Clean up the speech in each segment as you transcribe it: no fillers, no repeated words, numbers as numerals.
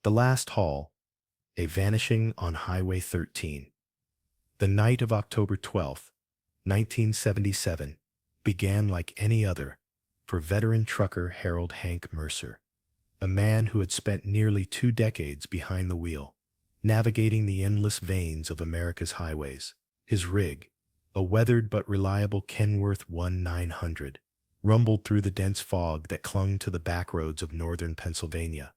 The Last Haul, a vanishing on Highway 13. The night of October 12th, 1977, began like any other for veteran trucker Harold Hank Mercer, a man who had spent nearly 2 decades behind the wheel, navigating the endless veins of America's highways. His rig, a weathered but reliable Kenworth 1900, rumbled through the dense fog that clung to the backroads of northern Pennsylvania,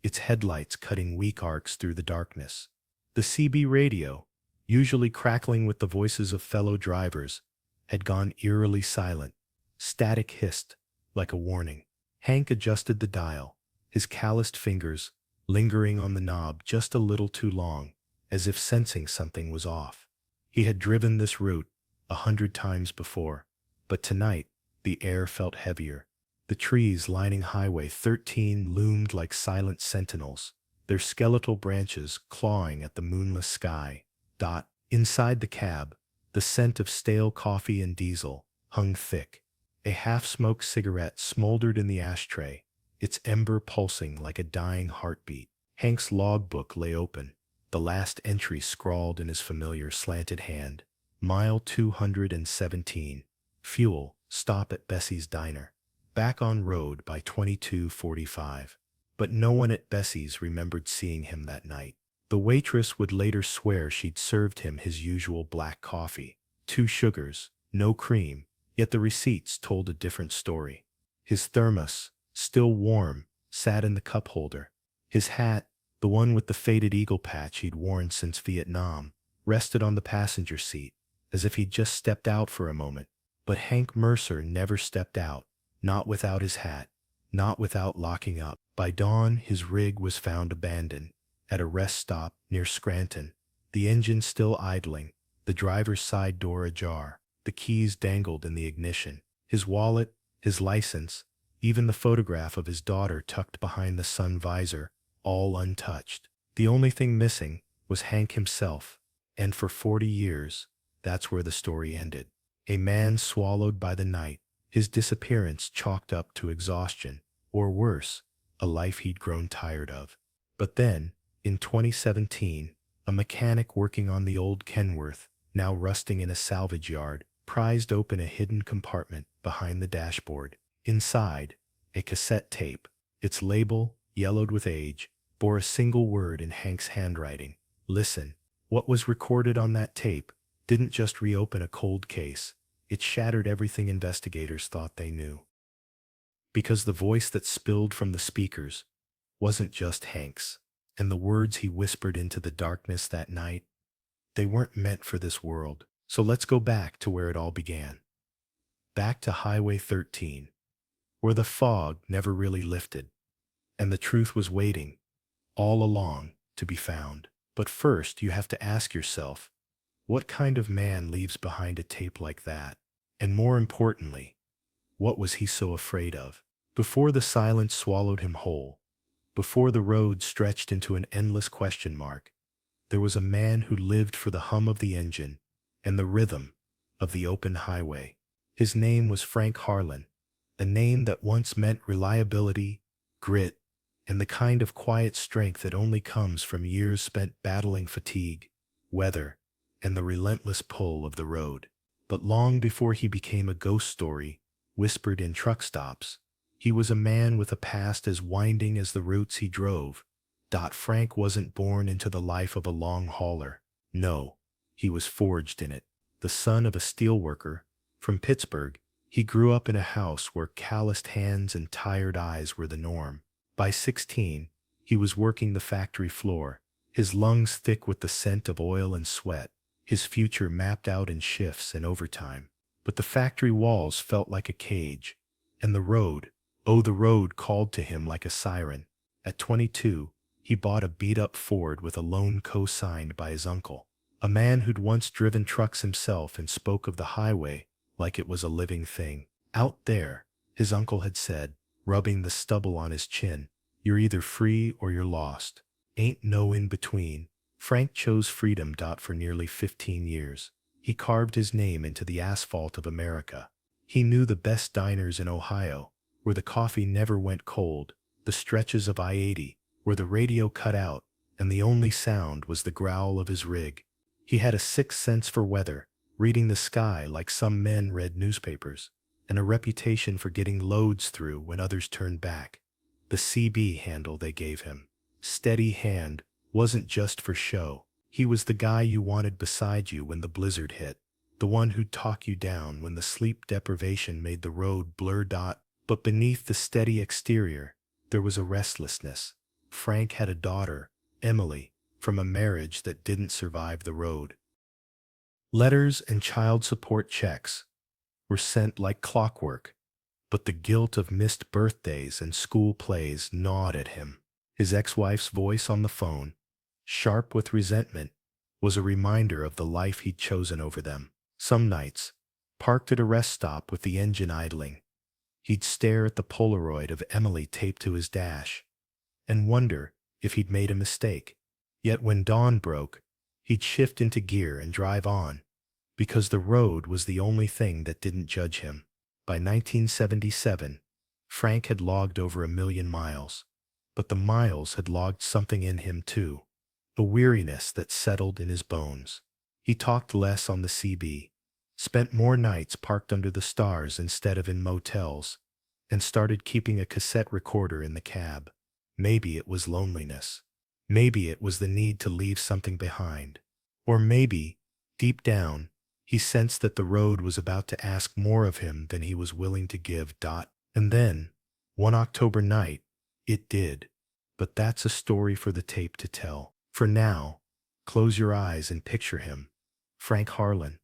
its headlights cutting weak arcs through the darkness. The CB radio, usually crackling with the voices of fellow drivers, had gone eerily silent. Static hissed, like a warning. Hank adjusted the dial, his calloused fingers lingering on the knob just a little too long, as if sensing something was off. He had driven this route 100 times before, but tonight the air felt heavier. The trees lining Highway 13 loomed like silent sentinels, their skeletal branches clawing at the moonless sky. Inside the cab, the scent of stale coffee and diesel hung thick. A half-smoked cigarette smoldered in the ashtray, its ember pulsing like a dying heartbeat. Hank's logbook lay open, the last entry scrawled in his familiar slanted hand. Mile 217. Fuel, stop at Bessie's Diner. Back on road by 22:45. But no one at Bessie's remembered seeing him that night. The waitress would later swear she'd served him his usual black coffee. 2 sugars, no cream, yet the receipts told a different story. His thermos, still warm, sat in the cup holder. His hat, the one with the faded eagle patch he'd worn since Vietnam, rested on the passenger seat, as if he'd just stepped out for a moment. But Hank Mercer never stepped out, not without his hat, not without locking up. By dawn, his rig was found abandoned, at a rest stop near Scranton, the engine still idling, the driver's side door ajar. The keys dangled in the ignition. His wallet, his license, even the photograph of his daughter tucked behind the sun visor, all untouched. The only thing missing was Hank himself, and for 40 years, that's where the story ended. A man swallowed by the night, his disappearance chalked up to exhaustion, or worse, a life he'd grown tired of. But then, in 2017, a mechanic working on the old Kenworth, now rusting in a salvage yard, prized open a hidden compartment behind the dashboard. Inside, a cassette tape. Its label, yellowed with age, bore a single word in Hank's handwriting. Listen. What was recorded on that tape didn't just reopen a cold case. It shattered everything investigators thought they knew. Because the voice that spilled from the speakers wasn't just Hank's, and the words he whispered into the darkness that night, they weren't meant for this world. So let's go back to where it all began. Back to Highway 13, where the fog never really lifted, and the truth was waiting, all along, to be found. But first, you have to ask yourself, what kind of man leaves behind a tape like that? And more importantly, what was he so afraid of? Before the silence swallowed him whole, before the road stretched into an endless question mark, there was a man who lived for the hum of the engine and the rhythm of the open highway. His name was Frank Harlan, a name that once meant reliability, grit, and the kind of quiet strength that only comes from years spent battling fatigue, weather, and the relentless pull of the road. But long before he became a ghost story, whispered in truck stops, he was a man with a past as winding as the routes he drove. Frank wasn't born into the life of a long hauler. No, he was forged in it. The son of a steelworker from Pittsburgh, he grew up in a house where calloused hands and tired eyes were the norm. By 16, he was working the factory floor, his lungs thick with the scent of oil and sweat, his future mapped out in shifts and overtime. But the factory walls felt like a cage, and the road, oh, the road called to him like a siren. At 22, he bought a beat-up Ford with a loan co-signed by his uncle, a man who'd once driven trucks himself and spoke of the highway like it was a living thing. Out there, his uncle had said, rubbing the stubble on his chin, you're either free or you're lost. Ain't no in between. Frank chose freedom. For nearly 15 years, he carved his name into the asphalt of America. He knew the best diners in Ohio, where the coffee never went cold, the stretches of I-80, where the radio cut out and the only sound was the growl of his rig. He had a sixth sense for weather, reading the sky like some men read newspapers, and a reputation for getting loads through when others turned back. The CB handle they gave him, Steady Hand, wasn't just for show. He was the guy you wanted beside you when the blizzard hit, the one who'd talk you down when the sleep deprivation made the road blur. But beneath the steady exterior, there was a restlessness. Frank had a daughter, Emily, from a marriage that didn't survive the road. Letters and child support checks were sent like clockwork, but the guilt of missed birthdays and school plays gnawed at him. His ex-wife's voice on the phone, sharp with resentment, was a reminder of the life he'd chosen over them. Some nights, parked at a rest stop with the engine idling, he'd stare at the Polaroid of Emily taped to his dash and wonder if he'd made a mistake. Yet when dawn broke, he'd shift into gear and drive on, because the road was the only thing that didn't judge him. By 1977, Frank had logged over 1,000,000 miles, but the miles had logged something in him too, a weariness that settled in his bones. He talked less on the CB, spent more nights parked under the stars instead of in motels, and started keeping a cassette recorder in the cab. Maybe it was loneliness. Maybe it was the need to leave something behind. Or maybe, deep down, he sensed that the road was about to ask more of him than he was willing to give. And then, one October night, it did. But that's a story for the tape to tell. For now, close your eyes and picture him. Frank Harlan,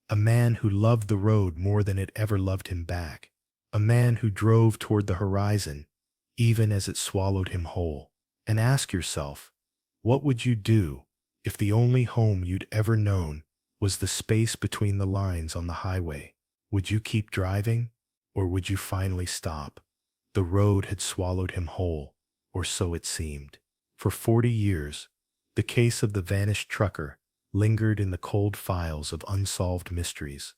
a man who loved the road more than it ever loved him back. A man who drove toward the horizon, even as it swallowed him whole. And ask yourself, what would you do if the only home you'd ever known was the space between the lines on the highway? Would you keep driving, or would you finally stop? The road had swallowed him whole, or so it seemed. For 40 years, the case of the vanished trucker lingered in the cold files of unsolved mysteries,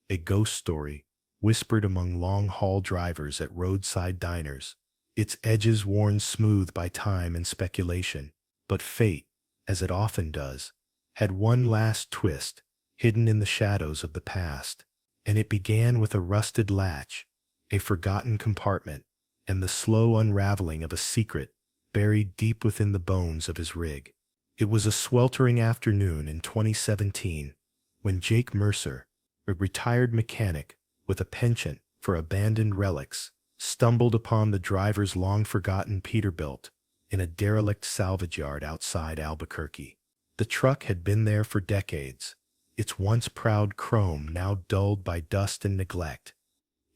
a ghost story whispered among long-haul drivers at roadside diners, its edges worn smooth by time and speculation. But fate, as it often does, had one last twist hidden in the shadows of the past, and it began with a rusted latch, a forgotten compartment, and the slow unraveling of a secret buried deep within the bones of his rig. It was a sweltering afternoon in 2017 when Jake Mercer, a retired mechanic with a penchant for abandoned relics, stumbled upon the driver's long-forgotten Peterbilt in a derelict salvage yard outside Albuquerque. The truck had been there for decades, its once proud chrome now dulled by dust and neglect,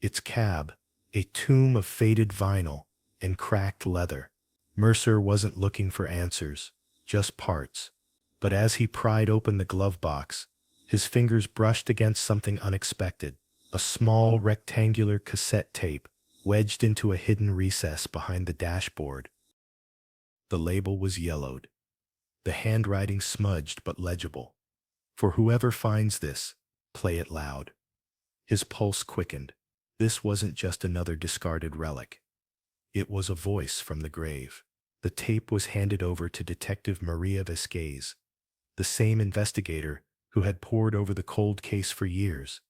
its cab a tomb of faded vinyl and cracked leather. Mercer wasn't looking for answers, just parts. But as he pried open the glove box, his fingers brushed against something unexpected, a small rectangular cassette tape wedged into a hidden recess behind the dashboard. The label was yellowed, the handwriting smudged but legible. For whoever finds this, play it loud. His pulse quickened. This wasn't just another discarded relic. It was a voice from the grave. The tape was handed over to Detective Maria Vasquez, the same investigator who had pored over the cold case for years,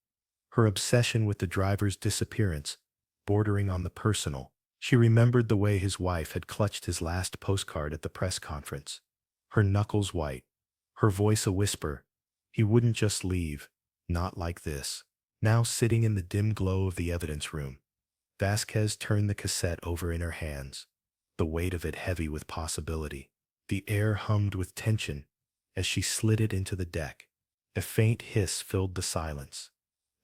her obsession with the driver's disappearance bordering on the personal. She remembered the way his wife had clutched his last postcard at the press conference, her knuckles white, her voice a whisper. He wouldn't just leave, not like this. Now sitting in the dim glow of the evidence room, Vasquez turned the cassette over in her hands, the weight of it heavy with possibility. The air hummed with tension as she slid it into the deck. A faint hiss filled the silence.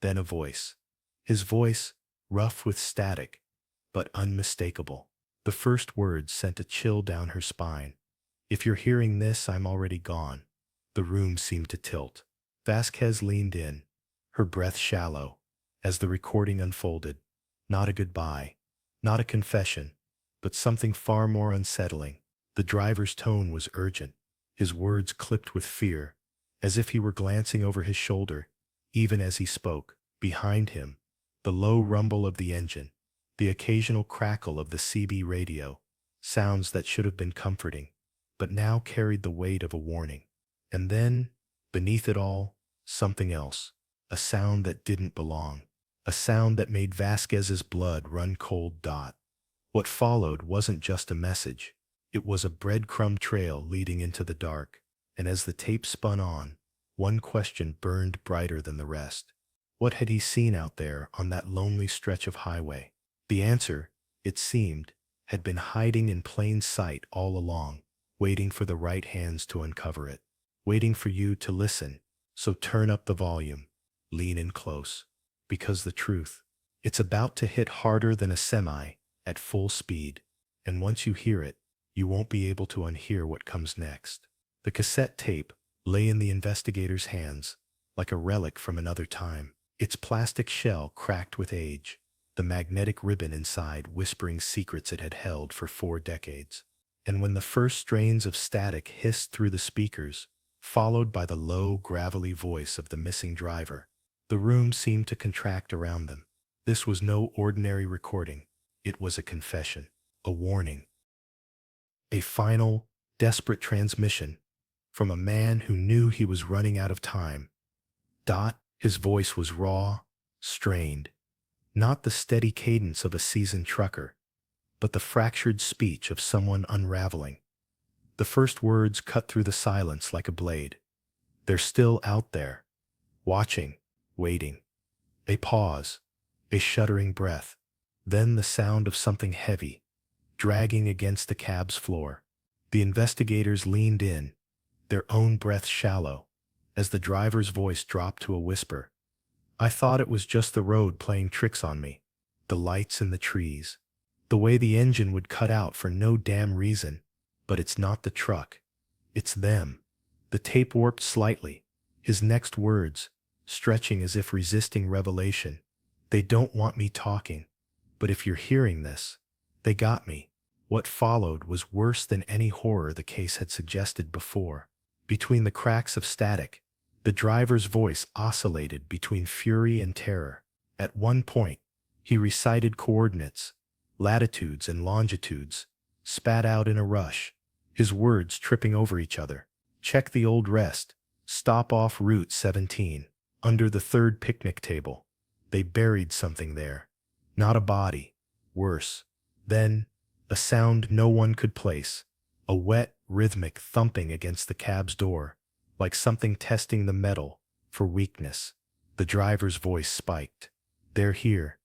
Then a voice. His voice, rough with static, but unmistakable. The first words sent a chill down her spine. If you're hearing this, I'm already gone. The room seemed to tilt. Vasquez leaned in, her breath shallow, as the recording unfolded. Not a goodbye, not a confession, but something far more unsettling. The driver's tone was urgent, his words clipped with fear, as if he were glancing over his shoulder, even as he spoke. Behind him, the low rumble of the engine, the occasional crackle of the CB radio, sounds that should have been comforting, but now carried the weight of a warning. And then, beneath it all, something else, a sound that didn't belong, a sound that made Vasquez's blood run cold. What followed wasn't just a message, it was a breadcrumb trail leading into the dark, and as the tape spun on, one question burned brighter than the rest. What had he seen out there on that lonely stretch of highway? The answer, it seemed, had been hiding in plain sight all along, waiting for the right hands to uncover it, waiting for you to listen. So turn up the volume, lean in close, because the truth, it's about to hit harder than a semi at full speed, and once you hear it, you won't be able to unhear what comes next. The cassette tape lay in the investigator's hands like a relic from another time, its plastic shell cracked with age, the magnetic ribbon inside whispering secrets it had held for 4 decades. And when the first strains of static hissed through the speakers, followed by the low, gravelly voice of the missing driver, the room seemed to contract around them. This was no ordinary recording. It was a confession, a warning, a final, desperate transmission from a man who knew he was running out of time. His voice was raw, strained, not the steady cadence of a seasoned trucker, but the fractured speech of someone unraveling. The first words cut through the silence like a blade. They're still out there, watching, waiting. A pause, a shuddering breath, then the sound of something heavy, dragging against the cab's floor. The investigators leaned in, their own breath shallow, as the driver's voice dropped to a whisper. I thought it was just the road playing tricks on me, the lights in the trees, the way the engine would cut out for no damn reason. But it's not the truck, it's them. The tape warped slightly, his next words, stretching as if resisting revelation. They don't want me talking, but if you're hearing this, they got me. What followed was worse than any horror the case had suggested before. Between the cracks of static, the driver's voice oscillated between fury and terror. At one point, he recited coordinates, latitudes and longitudes, spat out in a rush, his words tripping over each other. Check the old rest, stop off Route 17, under the 3rd picnic table. They buried something there. Not a body. Worse. Then, a sound no one could place. A wet, rhythmic thumping against the cab's door, like something testing the metal for weakness. The driver's voice spiked. They're here.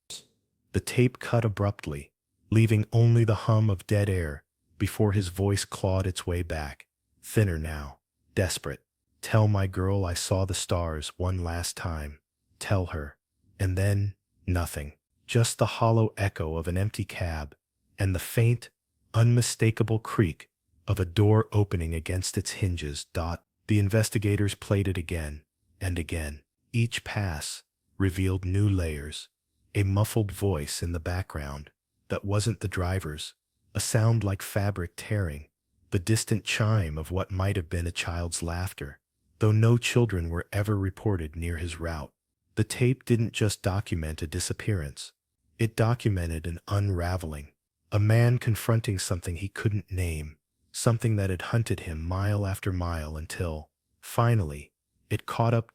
The tape cut abruptly, leaving only the hum of dead air before his voice clawed its way back, thinner now, desperate. Tell my girl I saw the stars one last time. Tell her. And then, nothing. Just the hollow echo of an empty cab and the faint, unmistakable creak of a door opening against its hinges. The investigators played it again and again. Each pass revealed new layers. A muffled voice in the background that wasn't the driver's, a sound like fabric tearing, the distant chime of what might have been a child's laughter, though no children were ever reported near his route. The tape didn't just document a disappearance. It documented an unraveling, a man confronting something he couldn't name, something that had hunted him mile after mile until, finally, it caught up.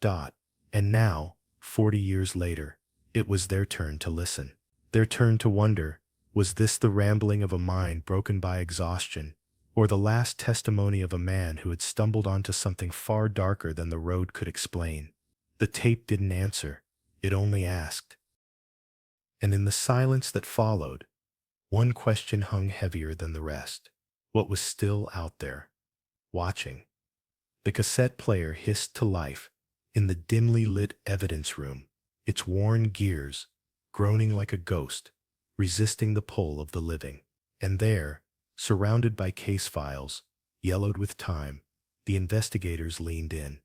And now, 40 years later, it was their turn to listen. Their turn to wonder, was this the rambling of a mind broken by exhaustion, or the last testimony of a man who had stumbled onto something far darker than the road could explain? The tape didn't answer, it only asked. And in the silence that followed, one question hung heavier than the rest. What was still out there, watching? The cassette player hissed to life in the dimly lit evidence room, its worn gears groaning like a ghost, resisting the pull of the living. And there, surrounded by case files, yellowed with time, the investigators leaned in.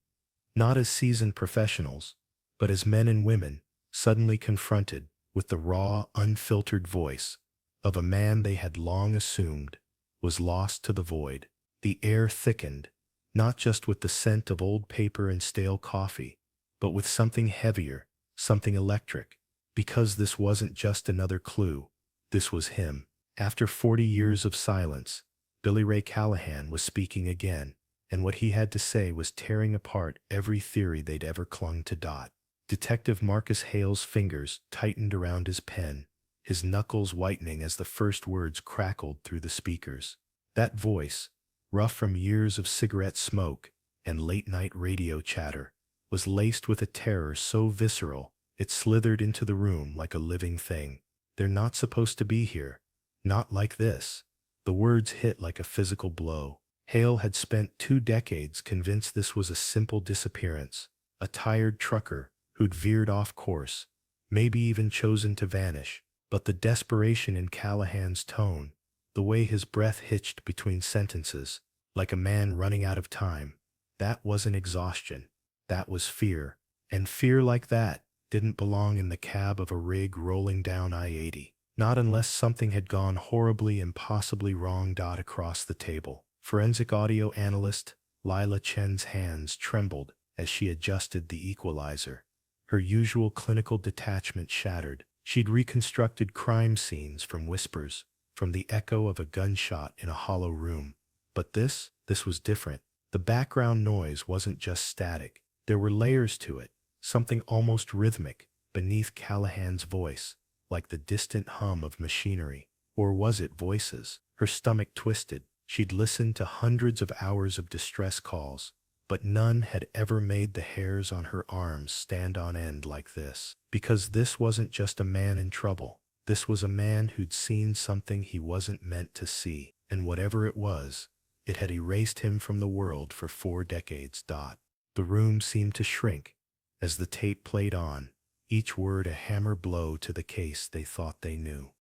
Not as seasoned professionals, but as men and women suddenly confronted with the raw, unfiltered voice of a man they had long assumed was lost to the void. The air thickened, not just with the scent of old paper and stale coffee, but with something heavier, something electric, because this wasn't just another clue, this was him. After 40 years of silence, Billy Ray Callahan was speaking again, and what he had to say was tearing apart every theory they'd ever clung to. Detective Marcus Hale's fingers tightened around his pen, his knuckles whitening as the first words crackled through the speakers. That voice, rough from years of cigarette smoke and late-night radio chatter, was laced with a terror so visceral it slithered into the room like a living thing. "They're not supposed to be here. Not like this." The words hit like a physical blow. Hale had spent 2 decades convinced this was a simple disappearance, a tired trucker who'd veered off course, maybe even chosen to vanish. But the desperation in Callahan's tone, the way his breath hitched between sentences, like a man running out of time, that wasn't exhaustion. That was fear. And fear like that didn't belong in the cab of a rig rolling down I-80. Not unless something had gone horribly, impossibly wrong. Across the table, forensic audio analyst Lila Chen's hands trembled as she adjusted the equalizer. Her usual clinical detachment shattered. She'd reconstructed crime scenes from whispers, from the echo of a gunshot in a hollow room. But this was different. The background noise wasn't just static. There were layers to it, something almost rhythmic beneath Callahan's voice, like the distant hum of machinery. Or was it voices? Her stomach twisted. She'd listened to hundreds of hours of distress calls, but none had ever made the hairs on her arms stand on end like this. Because this wasn't just a man in trouble. This was a man who'd seen something he wasn't meant to see, and whatever it was, it had erased him from the world for 4 decades. The room seemed to shrink as the tape played on, each word a hammer blow to the case they thought they knew.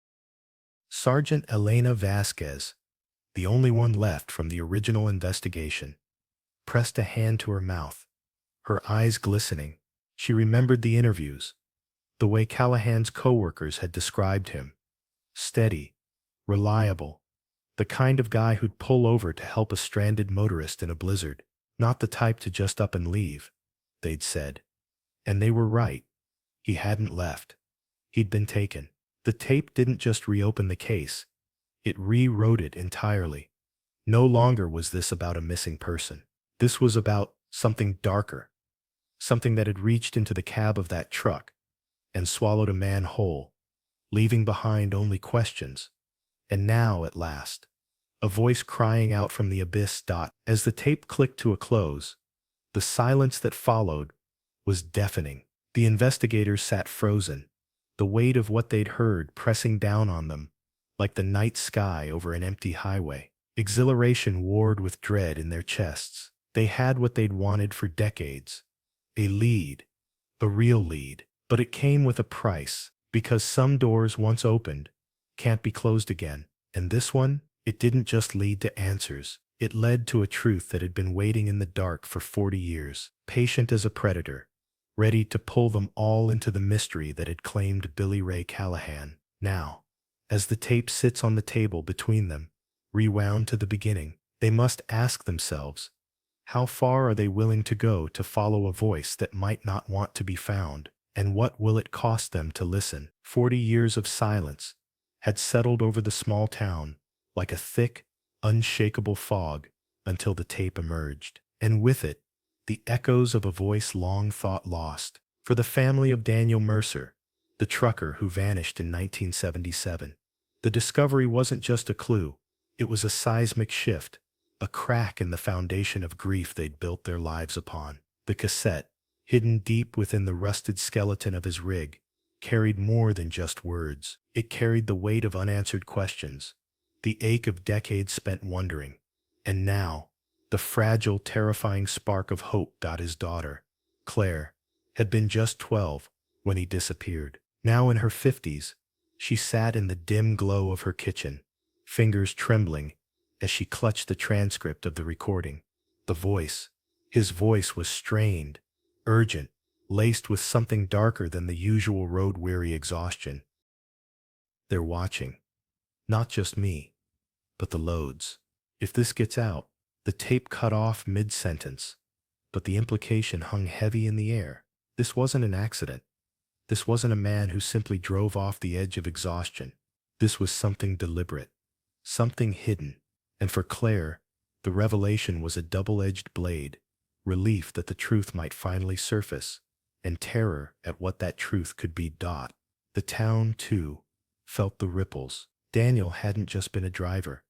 Sergeant Elena Vasquez, the only one left from the original investigation, pressed a hand to her mouth, her eyes glistening. She remembered the interviews, the way Callahan's co-workers had described him. Steady, reliable, the kind of guy who'd pull over to help a stranded motorist in a blizzard. Not the type to just up and leave, they'd said. And they were right. He hadn't left. He'd been taken. The tape didn't just reopen the case. It rewrote it entirely. No longer was this about a missing person. This was about something darker, something that had reached into the cab of that truck and swallowed a man whole, leaving behind only questions. And now, at last, a voice crying out from the abyss. As the tape clicked to a close, the silence that followed was deafening. The investigators sat frozen, the weight of what they'd heard pressing down on them, like the night sky over an empty highway. Exhilaration warred with dread in their chests. They had what they'd wanted for decades. A lead. A real lead. But it came with a price, because some doors once opened can't be closed again. And this one, it didn't just lead to answers. It led to a truth that had been waiting in the dark for 40 years, patient as a predator, ready to pull them all into the mystery that had claimed Billy Ray Callahan. Now, as the tape sits on the table between them, rewound to the beginning, they must ask themselves, how far are they willing to go to follow a voice that might not want to be found? And what will it cost them to listen? 40 years of silence had settled over the small town like a thick, unshakable fog until the tape emerged. And with it, the echoes of a voice long thought lost. For the family of Daniel Mercer, the trucker who vanished in 1977, the discovery wasn't just a clue. It was a seismic shift, a crack in the foundation of grief they'd built their lives upon. The cassette, hidden deep within the rusted skeleton of his rig, carried more than just words. It carried the weight of unanswered questions, the ache of decades spent wondering. And now, the fragile, terrifying spark of hope. His daughter, Claire, had been just 12 when he disappeared. Now in her 50s, she sat in the dim glow of her kitchen, fingers trembling as she clutched the transcript of the recording. The voice, his voice was strained, urgent, laced with something darker than the usual road-weary exhaustion. They're watching. Not just me, but the loads. If this gets out, the tape cut off mid-sentence, but the implication hung heavy in the air. This wasn't an accident. This wasn't a man who simply drove off the edge of exhaustion. This was something deliberate, something hidden. And for Claire, the revelation was a double-edged blade, relief that the truth might finally surface, and terror at what that truth could be. The town, too, felt the ripples. Daniel hadn't just been a driver.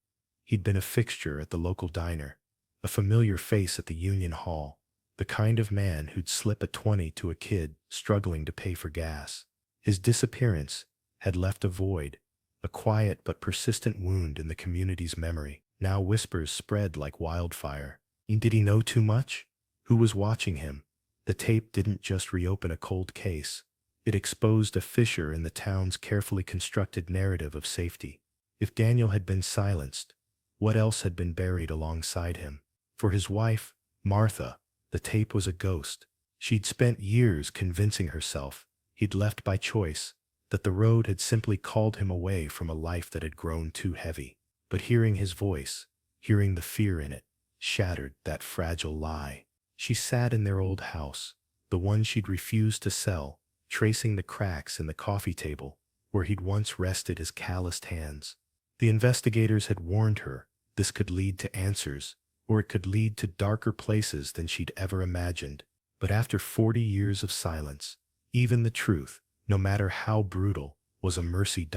He'd been a fixture at the local diner, a familiar face at the Union Hall, the kind of man who'd slip a 20 to a kid struggling to pay for gas. His disappearance had left a void, a quiet but persistent wound in the community's memory. Now whispers spread like wildfire. Did he know too much? Who was watching him? The tape didn't just reopen a cold case. It exposed a fissure in the town's carefully constructed narrative of safety. If Daniel had been silenced, what else had been buried alongside him? For his wife, Martha, the tape was a ghost. She'd spent years convincing herself he'd left by choice, that the road had simply called him away from a life that had grown too heavy. But hearing his voice, hearing the fear in it, shattered that fragile lie. She sat in their old house, the one she'd refused to sell, tracing the cracks in the coffee table where he'd once rested his calloused hands. The investigators had warned her this could lead to answers, or it could lead to darker places than she'd ever imagined. But after 40 years of silence, even the truth, no matter how brutal, was a mercy.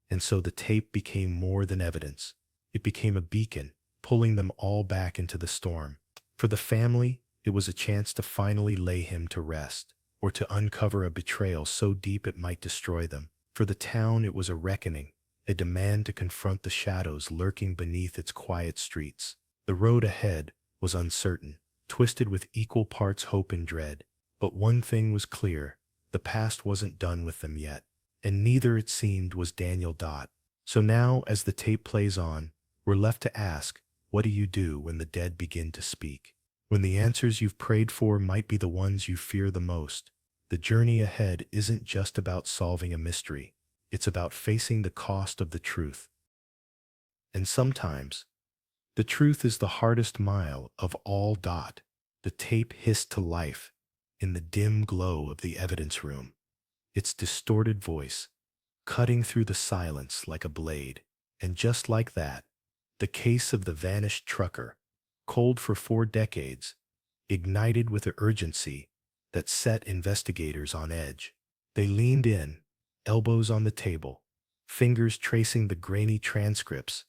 And so the tape became more than evidence. It became a beacon, pulling them all back into the storm. For the family, it was a chance to finally lay him to rest, or to uncover a betrayal so deep it might destroy them. For the town, it was a reckoning, a demand to confront the shadows lurking beneath its quiet streets. The road ahead was uncertain, twisted with equal parts hope and dread. But one thing was clear: the past wasn't done with them yet. And neither, it seemed, was Daniel. So now, as the tape plays on, we're left to ask, what do you do when the dead begin to speak? When the answers you've prayed for might be the ones you fear the most? The journey ahead isn't just about solving a mystery. It's about facing the cost of the truth. And sometimes, the truth is the hardest mile of all. The tape hissed to life in the dim glow of the evidence room, its distorted voice cutting through the silence like a blade. And just like that, the case of the vanished trucker, cold for 4 decades, ignited with an urgency that set investigators on edge. They leaned in, elbows on the table, fingers tracing the grainy transcripts,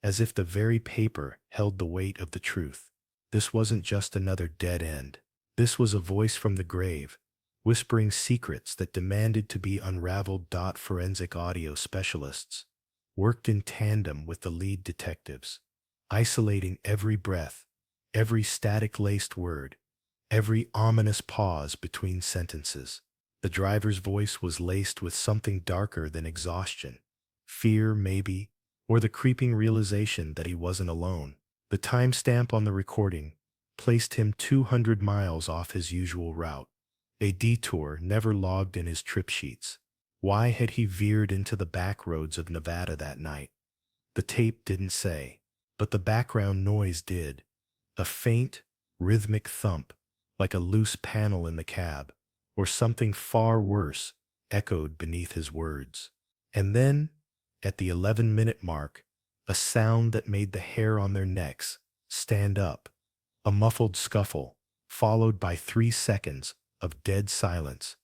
as if the very paper held the weight of the truth. This wasn't just another dead end. This was a voice from the grave, whispering secrets that demanded to be unraveled. Forensic audio specialists worked in tandem with the lead detectives, isolating every breath, every static-laced word, every ominous pause between sentences. The driver's voice was laced with something darker than exhaustion, fear maybe, or the creeping realization that he wasn't alone. The timestamp on the recording placed him 200 miles off his usual route, a detour never logged in his trip sheets. Why had he veered into the back roads of Nevada that night? The tape didn't say, but the background noise did. A faint, rhythmic thump, like a loose panel in the cab, or something far worse, echoed beneath his words. And then, at the 11-minute mark, a sound that made the hair on their necks stand up. A muffled scuffle, followed by 3 seconds of dead silence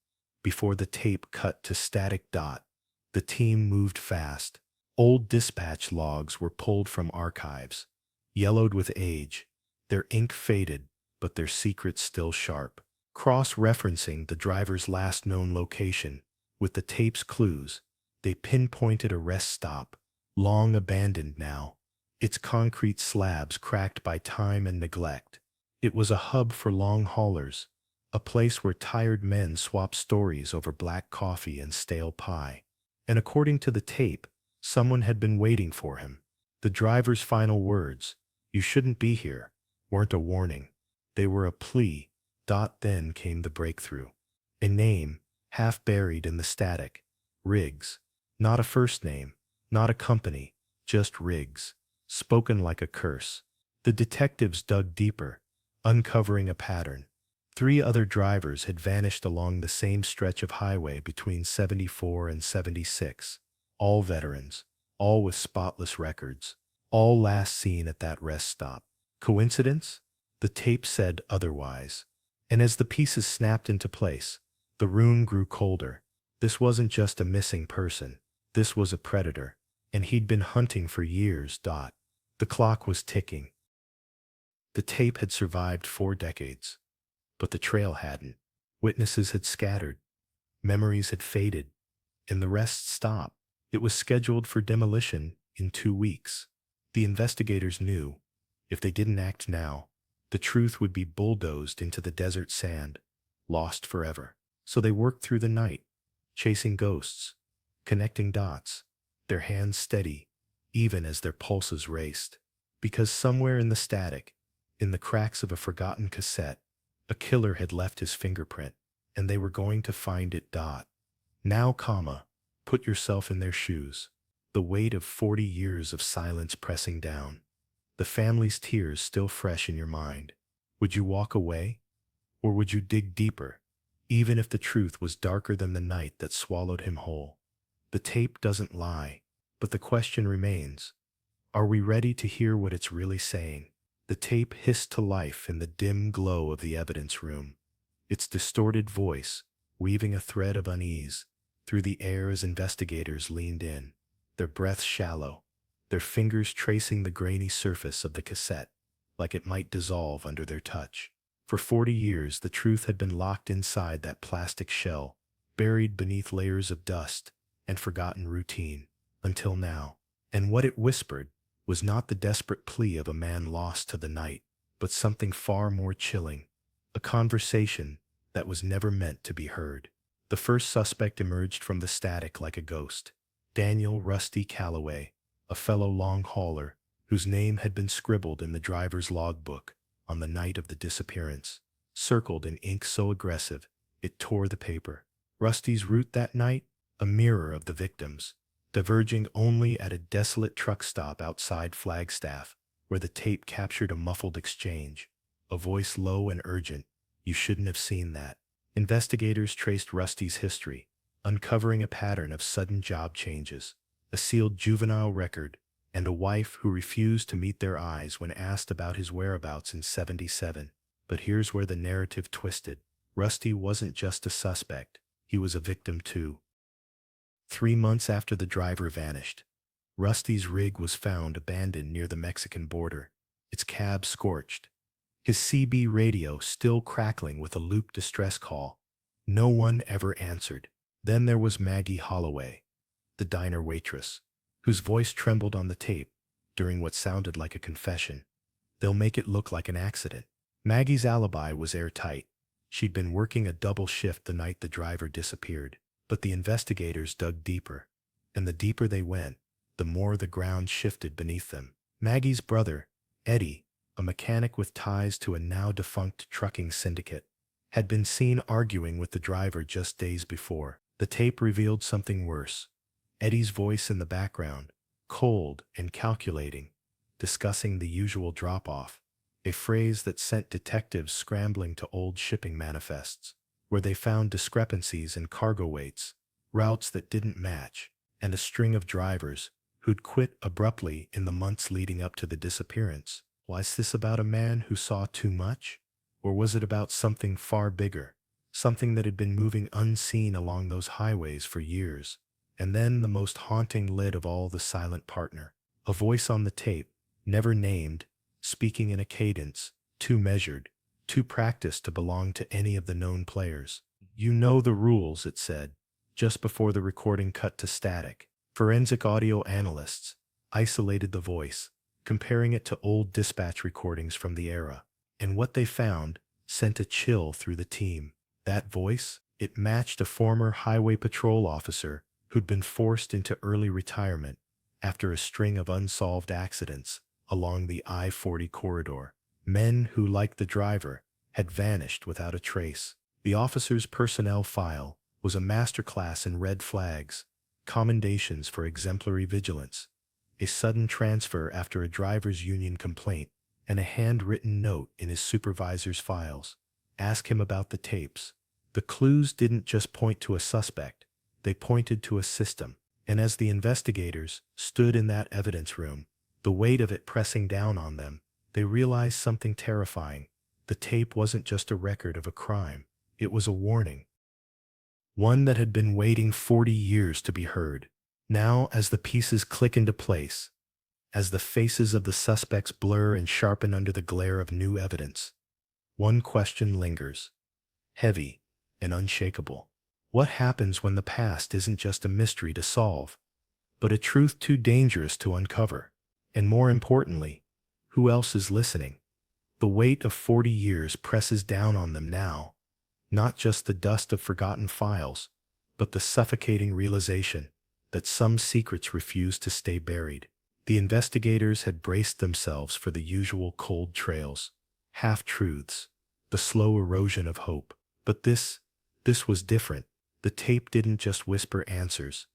before the tape cut to static. The team moved fast. Old dispatch logs were pulled from archives, yellowed with age, their ink faded, but their secrets still sharp. Cross-referencing the driver's last known location with the tape's clues, they pinpointed a rest stop, long abandoned now, its concrete slabs cracked by time and neglect. It was a hub for long haulers, a place where tired men swapped stories over black coffee and stale pie. And according to the tape, someone had been waiting for him. The driver's final words, "You shouldn't be here," weren't a warning. They were a plea. Then came the breakthrough. A name, half buried in the static. Riggs. Not a first name, not a company, just Riggs, spoken like a curse. The detectives dug deeper, uncovering a pattern. 3 other drivers had vanished along the same stretch of highway between 74 and 76, all veterans, all with spotless records, all last seen at that rest stop. Coincidence? The tape said otherwise. And as the pieces snapped into place, the room grew colder. This wasn't just a missing person. This was a predator, and he'd been hunting for years. The clock was ticking. The tape had survived 4 decades, but the trail hadn't. Witnesses had scattered, memories had faded, and the rest stopped. It was scheduled for demolition in 2 weeks. The investigators knew, if they didn't act now, the truth would be bulldozed into the desert sand, lost forever. So they worked through the night, chasing ghosts, connecting dots, their hands steady, even as their pulses raced. Because somewhere in the static, in the cracks of a forgotten cassette, a killer had left his fingerprint, and they were going to find it. Now, put yourself in their shoes. The weight of 40 years of silence pressing down. The family's tears still fresh in your mind. Would you walk away? Or would you dig deeper, even if the truth was darker than the night that swallowed him whole? The tape doesn't lie, but the question remains. Are we ready to hear what it's really saying? The tape hissed to life in the dim glow of the evidence room, its distorted voice weaving a thread of unease through the air as investigators leaned in, their breaths shallow, their fingers tracing the grainy surface of the cassette like it might dissolve under their touch. For 40 years, the truth had been locked inside that plastic shell, buried beneath layers of dust and forgotten routine, until now. And what it whispered was not the desperate plea of a man lost to the night, but something far more chilling, a conversation that was never meant to be heard. The first suspect emerged from the static like a ghost. Daniel "Rusty" Calloway, a fellow long hauler whose name had been scribbled in the driver's logbook on the night of the disappearance, circled in ink so aggressive it tore the paper. Rusty's route that night, a mirror of the victim's, diverging only at a desolate truck stop outside Flagstaff, where the tape captured a muffled exchange, a voice low and urgent. You shouldn't have seen that. Investigators traced Rusty's history, uncovering a pattern of sudden job changes, a sealed juvenile record, and a wife who refused to meet their eyes when asked about his whereabouts in '77. But here's where the narrative twisted. Rusty wasn't just a suspect, he was a victim too. 3 months after the driver vanished, Rusty's rig was found abandoned near the Mexican border, its cab scorched, his CB radio still crackling with a looped distress call. No one ever answered. Then there was Maggie Holloway, the diner waitress, whose voice trembled on the tape during what sounded like a confession. They'll make it look like an accident. Maggie's alibi was airtight. She'd been working a double shift the night the driver disappeared. But the investigators dug deeper, and the deeper they went, the more the ground shifted beneath them. Maggie's brother, Eddie, a mechanic with ties to a now-defunct trucking syndicate, had been seen arguing with the driver just days before. The tape revealed something worse. Eddie's voice in the background, cold and calculating, discussing the usual drop-off, a phrase that sent detectives scrambling to old shipping manifests, where they found discrepancies in cargo weights, routes that didn't match, and a string of drivers who'd quit abruptly in the months leading up to the disappearance. Was this about a man who saw too much? Or was it about something far bigger, something that had been moving unseen along those highways for years? And then the most haunting lid of all, the silent partner, a voice on the tape, never named, speaking in a cadence, too measured, too practiced to belong to any of the known players. You know the rules, it said, just before the recording cut to static. Forensic audio analysts isolated the voice, comparing it to old dispatch recordings from the era. And what they found sent a chill through the team. That voice, it matched a former highway patrol officer who'd been forced into early retirement after a string of unsolved accidents along the I-40 corridor. Men who, like the driver, had vanished without a trace. The officer's personnel file was a masterclass in red flags, commendations for exemplary vigilance, a sudden transfer after a driver's union complaint, and a handwritten note in his supervisor's files. Ask him about the tapes. The clues didn't just point to a suspect, they pointed to a system. And as the investigators stood in that evidence room, the weight of it pressing down on them, they realized something terrifying. The tape wasn't just a record of a crime. It was a warning. One that had been waiting 40 years to be heard. Now, as the pieces click into place, as the faces of the suspects blur and sharpen under the glare of new evidence, one question lingers, heavy and unshakable. What happens when the past isn't just a mystery to solve, but a truth too dangerous to uncover? And more importantly, who else is listening? The weight of 40 years presses down on them now, not just the dust of forgotten files, but the suffocating realization that some secrets refuse to stay buried. The investigators had braced themselves for the usual cold trails, half-truths, the slow erosion of hope. But this was different. The tape didn't just whisper answers.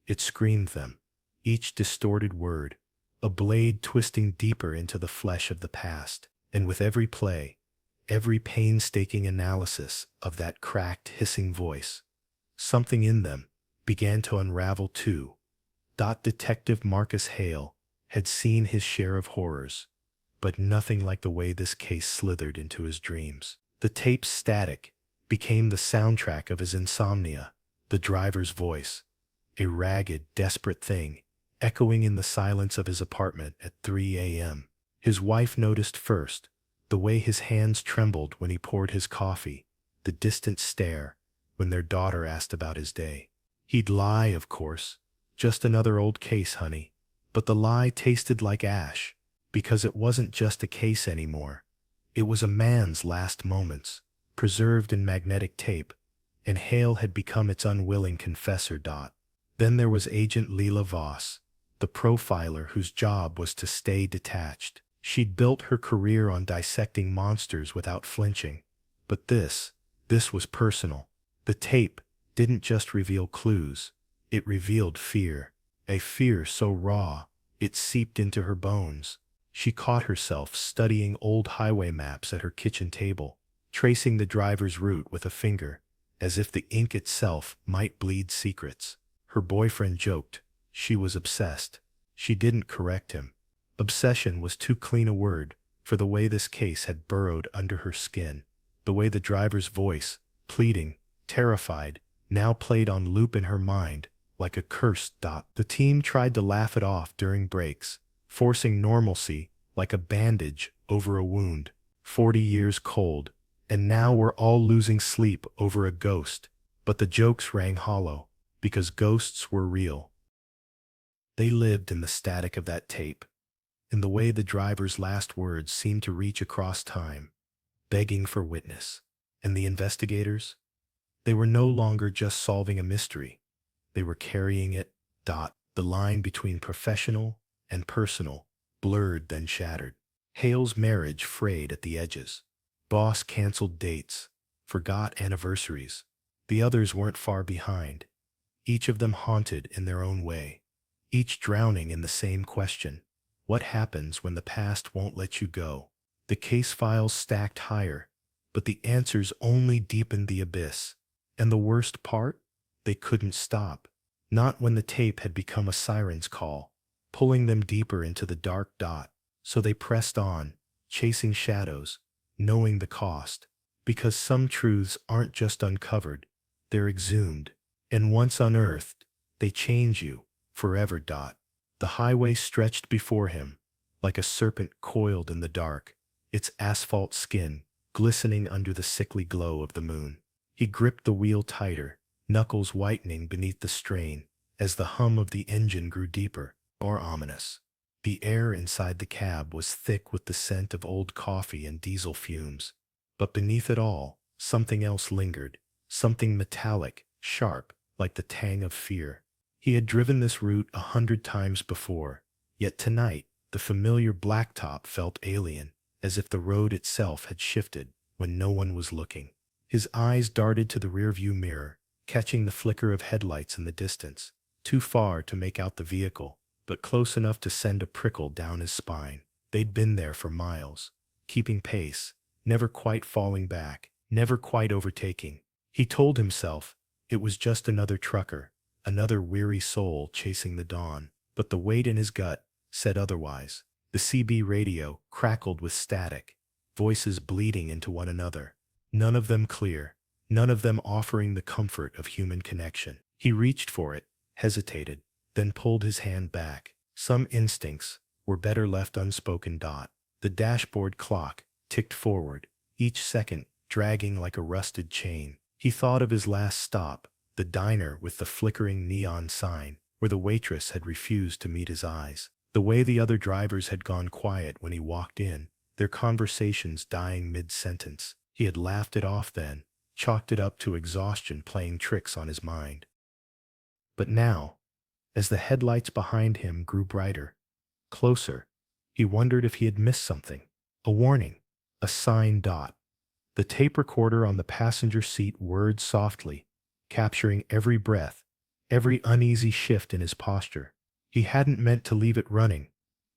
It screamed them, each distorted word, a blade twisting deeper into the flesh of the past. And with every play, every painstaking analysis of that cracked, hissing voice, something in them began to unravel too. Detective Marcus Hale had seen his share of horrors, but nothing like the way this case slithered into his dreams. The tape's static became the soundtrack of his insomnia, the driver's voice, a ragged, desperate thing, echoing in the silence of his apartment at 3 a.m. His wife noticed first, the way his hands trembled when he poured his coffee, the distant stare when their daughter asked about his day. He'd lie, of course. Just another old case, honey. But the lie tasted like ash, because it wasn't just a case anymore. It was a man's last moments, preserved in magnetic tape, and Hale had become its unwilling confessor. Then there was Agent Leela Voss, the profiler whose job was to stay detached. She'd built her career on dissecting monsters without flinching. But this was personal. The tape didn't just reveal clues, it revealed fear. A fear so raw, it seeped into her bones. She caught herself studying old highway maps at her kitchen table, tracing the driver's route with a finger, as if the ink itself might bleed secrets. Her boyfriend joked. She was obsessed. She didn't correct him. Obsession was too clean a word for the way this case had burrowed under her skin. The way the driver's voice, pleading, terrified, now played on loop in her mind, like a curse. The team tried to laugh it off during breaks, forcing normalcy like a bandage over a wound. 40 years cold, and now we're all losing sleep over a ghost. But the jokes rang hollow, because ghosts were real. They lived in the static of that tape, in the way the driver's last words seemed to reach across time, begging for witness. And the investigators? They were no longer just solving a mystery. They were carrying it. The line between professional and personal blurred, then shattered. Hale's marriage frayed at the edges. Boss canceled dates, forgot anniversaries. The others weren't far behind, each of them haunted in their own way, each drowning in the same question. What happens when the past won't let you go? The case files stacked higher, but the answers only deepened the abyss. And the worst part? They couldn't stop. Not when the tape had become a siren's call, pulling them deeper into the dark. So they pressed on, chasing shadows, knowing the cost. Because some truths aren't just uncovered, they're exhumed. And once unearthed, they change you forever. The highway stretched before him, like a serpent coiled in the dark, its asphalt skin glistening under the sickly glow of the moon. He gripped the wheel tighter, knuckles whitening beneath the strain, as the hum of the engine grew deeper, more ominous. The air inside the cab was thick with the scent of old coffee and diesel fumes. But beneath it all, something else lingered, something metallic, sharp, like the tang of fear. He had driven this route 100 times before, yet tonight the familiar blacktop felt alien, as if the road itself had shifted when no one was looking. His eyes darted to the rearview mirror, catching the flicker of headlights in the distance, too far to make out the vehicle, but close enough to send a prickle down his spine. They'd been there for miles, keeping pace, never quite falling back, never quite overtaking. He told himself it was just another trucker, another weary soul chasing the dawn. But the weight in his gut said otherwise. The CB radio crackled with static, voices bleeding into one another. None of them clear, none of them offering the comfort of human connection. He reached for it, hesitated, then pulled his hand back. Some instincts were better left unspoken. The dashboard clock ticked forward, each second dragging like a rusted chain. He thought of his last stop, the diner with the flickering neon sign, where the waitress had refused to meet his eyes. The way the other drivers had gone quiet when he walked in, their conversations dying mid-sentence. He had laughed it off then, chalked it up to exhaustion playing tricks on his mind. But now, as the headlights behind him grew brighter, closer, he wondered if he had missed something. A warning, a sign. The tape recorder on the passenger seat whirred softly, capturing every breath, every uneasy shift in his posture. He hadn't meant to leave it running,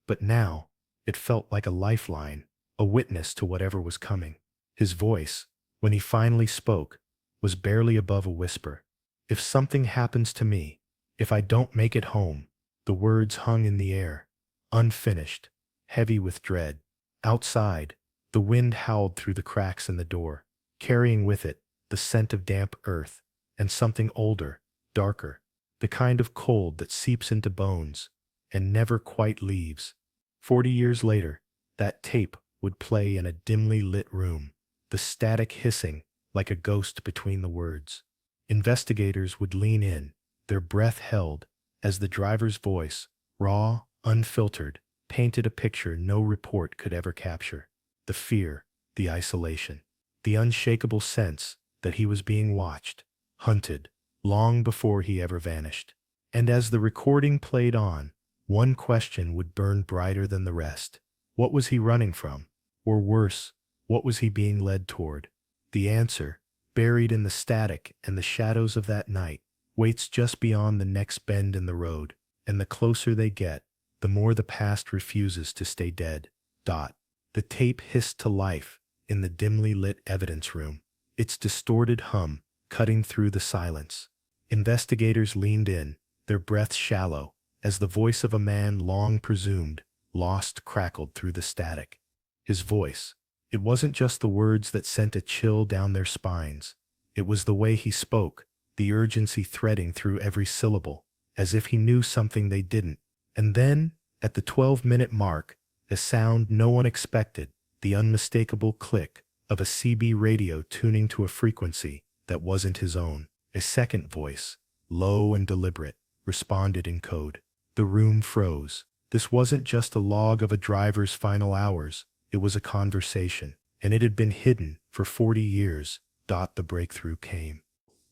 but now it felt like a lifeline, a witness to whatever was coming. His voice, when he finally spoke, was barely above a whisper. "If something happens to me, if I don't make it home," the words hung in the air, unfinished, heavy with dread. Outside, the wind howled through the cracks in the door, carrying with it the scent of damp earth and something older, darker, the kind of cold that seeps into bones and never quite leaves. 40 years later, that tape would play in a dimly lit room, the static hissing like a ghost between the words. Investigators would lean in, their breath held, as the driver's voice, raw, unfiltered, painted a picture no report could ever capture. The fear, the isolation, the unshakable sense that he was being watched, hunted, long before he ever vanished. And as the recording played on, one question would burn brighter than the rest. What was he running from? Or worse, what was he being led toward? The answer, buried in the static and the shadows of that night, waits just beyond the next bend in the road, and the closer they get, the more the past refuses to stay dead. The tape hissed to life in the dimly lit evidence room, its distorted hum cutting through the silence. Investigators leaned in, their breaths shallow, as the voice of a man long presumed lost crackled through the static. His voice, it wasn't just the words that sent a chill down their spines. It was the way he spoke, the urgency threading through every syllable, as if he knew something they didn't. And then, at the 12-minute mark, a sound no one expected, the unmistakable click of a CB radio tuning to a frequency that wasn't his own. A second voice, low and deliberate, responded in code. The room froze. This wasn't just a log of a driver's final hours, it was a conversation, and it had been hidden for 40 years. The breakthrough came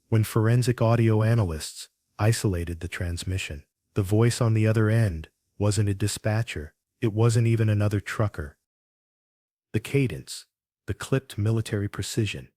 when forensic audio analysts isolated the transmission. The voice on the other end wasn't a dispatcher. It wasn't even another trucker. The cadence, the clipped military precision,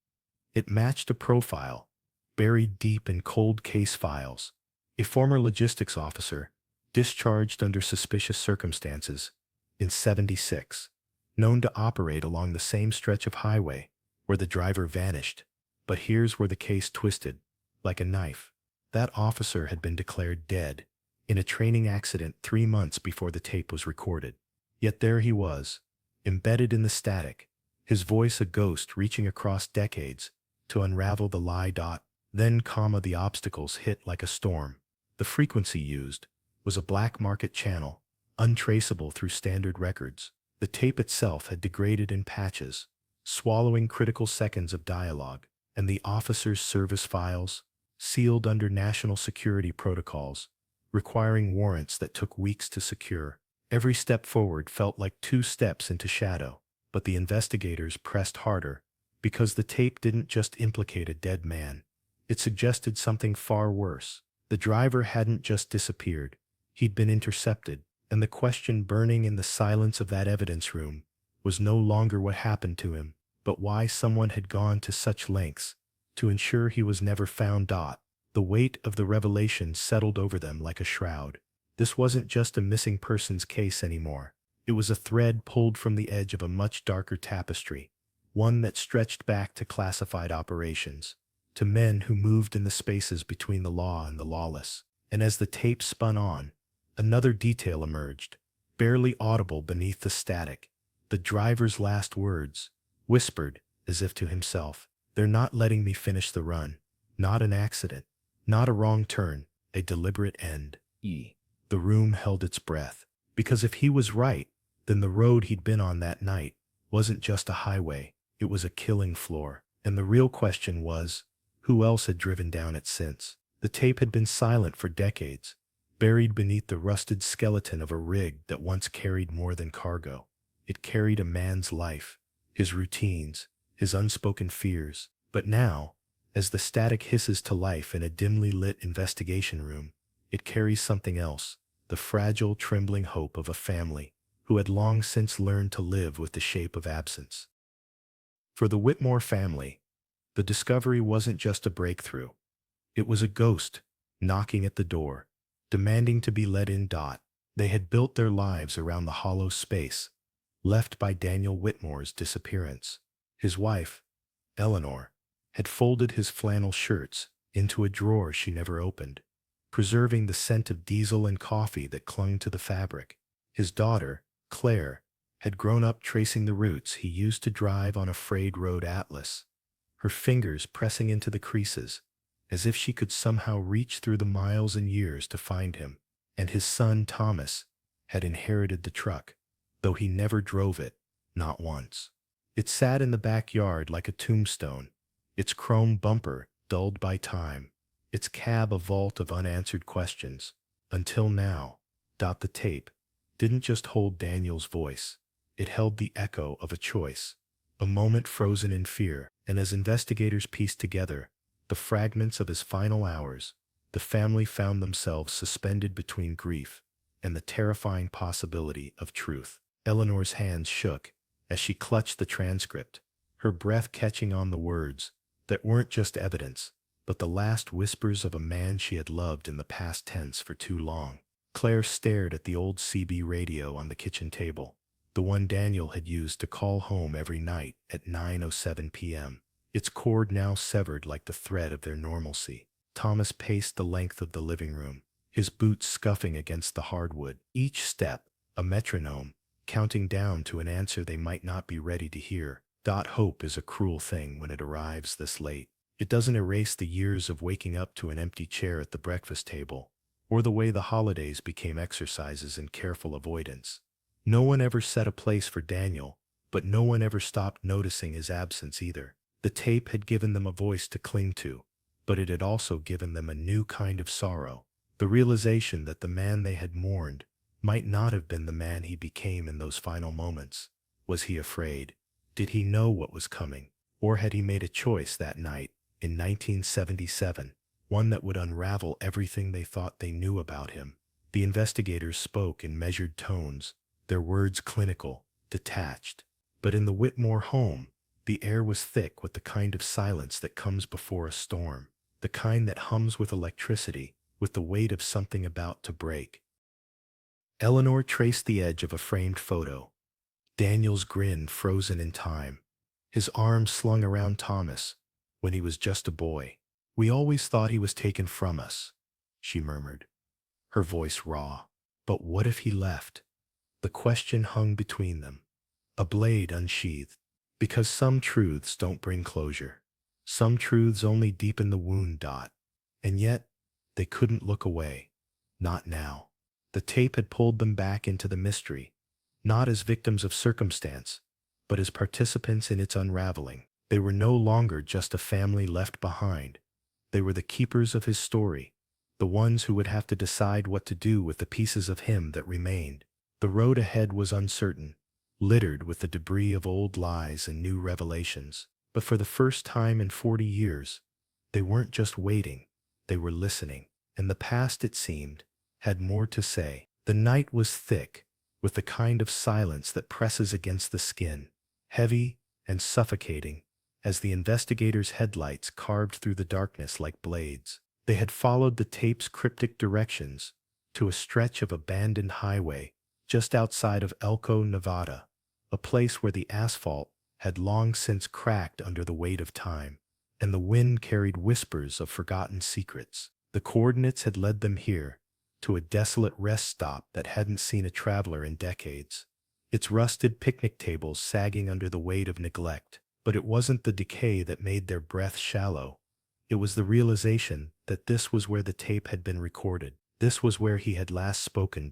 it matched a profile buried deep in cold case files. A former logistics officer, discharged under suspicious circumstances in '76, known to operate along the same stretch of highway where the driver vanished. But here's where the case twisted, like a knife. That officer had been declared dead in a training accident 3 months before the tape was recorded. Yet there he was, embedded in the static, his voice a ghost reaching across decades to unravel the lie. Then, the obstacles hit like a storm. The frequency used was a black market channel, untraceable through standard records. The tape itself had degraded in patches, swallowing critical seconds of dialogue, and the officer's service files, sealed under national security protocols, requiring warrants that took weeks to secure. Every step forward felt like 2 steps into shadow, but the investigators pressed harder, because the tape didn't just implicate a dead man. It suggested something far worse. The driver hadn't just disappeared, he'd been intercepted, and the question burning in the silence of that evidence room was no longer what happened to him, but why someone had gone to such lengths to ensure he was never found. The weight of the revelation settled over them like a shroud. This wasn't just a missing persons case anymore. It was a thread pulled from the edge of a much darker tapestry, one that stretched back to classified operations, to men who moved in the spaces between the law and the lawless. And as the tape spun on, another detail emerged, barely audible beneath the static. The driver's last words, whispered, as if to himself, "They're not letting me finish the run. Not an accident. Not a wrong turn. A deliberate end." The room held its breath. Because if he was right, then the road he'd been on that night wasn't just a highway, it was a killing floor. And the real question was, who else had driven down it since? The tape had been silent for decades, buried beneath the rusted skeleton of a rig that once carried more than cargo. It carried a man's life, his routines, his unspoken fears. But now, as the static hisses to life in a dimly lit investigation room, it carries something else, the fragile, trembling hope of a family who had long since learned to live with the shape of absence. For the Whitmore family, the discovery wasn't just a breakthrough. It was a ghost knocking at the door, demanding to be let in. They had built their lives around the hollow space left by Daniel Whitmore's disappearance. His wife, Eleanor, had folded his flannel shirts into a drawer she never opened, preserving the scent of diesel and coffee that clung to the fabric. His daughter, Claire, had grown up tracing the routes he used to drive on a frayed road atlas, her fingers pressing into the creases, as if she could somehow reach through the miles and years to find him. And his son, Thomas, had inherited the truck, though he never drove it, not once. It sat in the backyard like a tombstone, its chrome bumper dulled by time, its cab a vault of unanswered questions. Until now. The tape didn't just hold Daniel's voice, it held the echo of a choice, a moment frozen in fear. And as investigators pieced together the fragments of his final hours, the family found themselves suspended between grief and the terrifying possibility of truth. Eleanor's hands shook as she clutched the transcript, her breath catching on the words that weren't just evidence, but the last whispers of a man she had loved in the past tense for too long. Claire stared at the old CB radio on the kitchen table, the one Daniel had used to call home every night at 9:07 p.m., its cord now severed like the thread of their normalcy. Thomas paced the length of the living room, his boots scuffing against the hardwood, each step a metronome, counting down to an answer they might not be ready to hear. Hope is a cruel thing when it arrives this late. It doesn't erase the years of waking up to an empty chair at the breakfast table, or the way the holidays became exercises in careful avoidance. No one ever set a place for Daniel, but no one ever stopped noticing his absence either. The tape had given them a voice to cling to, but it had also given them a new kind of sorrow, the realization that the man they had mourned might not have been the man he became in those final moments. Was he afraid? Did he know what was coming? Or had he made a choice that night, in 1977, one that would unravel everything they thought they knew about him? The investigators spoke in measured tones, their words clinical, detached. But in the Whitmore home, the air was thick with the kind of silence that comes before a storm, the kind that hums with electricity, with the weight of something about to break. Eleanor traced the edge of a framed photo, Daniel's grin frozen in time, his arms slung around Thomas when he was just a boy. "We always thought he was taken from us," she murmured, her voice raw. But what if he left? The question hung between them, a blade unsheathed. Because some truths don't bring closure. Some truths only deepen the wound. And yet, they couldn't look away. Not now. The tape had pulled them back into the mystery, not as victims of circumstance, but as participants in its unraveling. They were no longer just a family left behind. They were the keepers of his story, the ones who would have to decide what to do with the pieces of him that remained. The road ahead was uncertain, littered with the debris of old lies and new revelations. But for the first time in 40 years, they weren't just waiting, they were listening. And the past, it seemed, had more to say. The night was thick, with the kind of silence that presses against the skin, heavy and suffocating, as the investigators' headlights carved through the darkness like blades. They had followed the tape's cryptic directions to a stretch of abandoned highway just outside of Elko, Nevada, a place where the asphalt had long since cracked under the weight of time, and the wind carried whispers of forgotten secrets. The coordinates had led them here, to a desolate rest stop that hadn't seen a traveler in decades. Its rusted picnic tables sagging under the weight of neglect. But it wasn't the decay that made their breath shallow. It was the realization that this was where the tape had been recorded. This was where he had last spoken.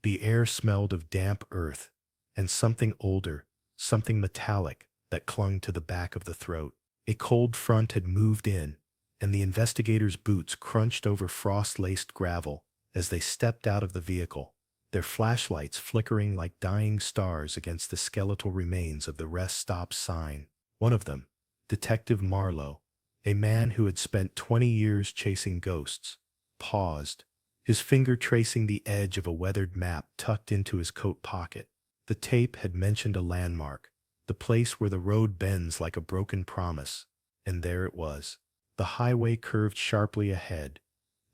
The air smelled of damp earth, and something older, something metallic, that clung to the back of the throat. A cold front had moved in, and the investigators' boots crunched over frost-laced gravel as they stepped out of the vehicle, their flashlights flickering like dying stars against the skeletal remains of the rest stop sign. One of them, Detective Marlowe, a man who had spent 20 years chasing ghosts, paused, his finger tracing the edge of a weathered map tucked into his coat pocket. The tape had mentioned a landmark, the place where the road bends like a broken promise, and there it was. The highway curved sharply ahead,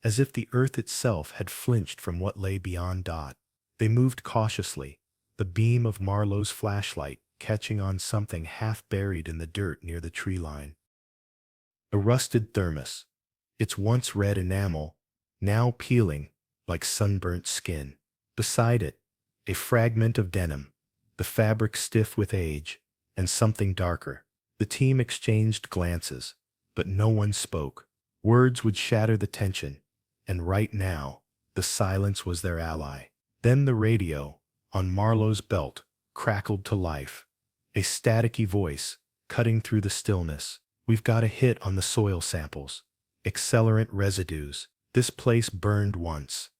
as if the earth itself had flinched from what lay beyond. They moved cautiously, the beam of Marlowe's flashlight catching on something half buried in the dirt near the tree line. A rusted thermos, its once red enamel, now peeling like sunburnt skin. Beside it, a fragment of denim, the fabric stiff with age, and something darker. The team exchanged glances, but no one spoke. Words would shatter the tension, and right now, the silence was their ally. Then the radio, on Marlowe's belt, crackled to life. A staticky voice, cutting through the stillness. "We've got a hit on the soil samples. Accelerant residues. This place burned once."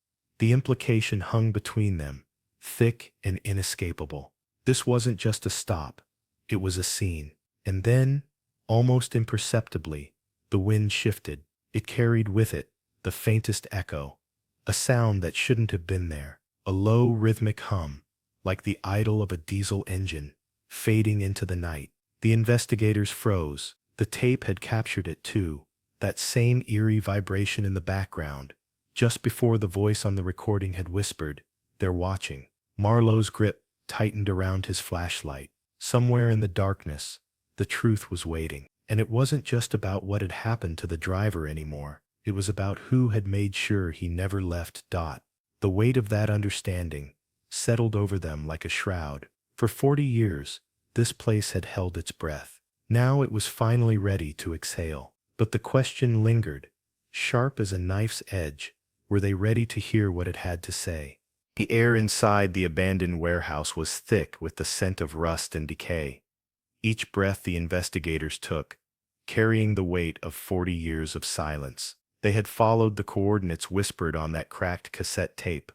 The implication hung between them, thick and inescapable. This wasn't just a stop. It was a scene. And then, almost imperceptibly, the wind shifted. It carried with it the faintest echo, a sound that shouldn't have been there. A low rhythmic hum, like the idle of a diesel engine, fading into the night. The investigators froze. The tape had captured it too, that same eerie vibration in the background, just before the voice on the recording had whispered, "They're watching." Marlowe's grip tightened around his flashlight. Somewhere in the darkness, the truth was waiting. And it wasn't just about what had happened to the driver anymore. It was about who had made sure he never left. The weight of that understanding settled over them like a shroud. For 40 years, this place had held its breath. Now it was finally ready to exhale. But the question lingered, sharp as a knife's edge. Were they ready to hear what it had to say? The air inside the abandoned warehouse was thick with the scent of rust and decay. Each breath the investigators took, carrying the weight of 40 years of silence. They had followed the coordinates whispered on that cracked cassette tape,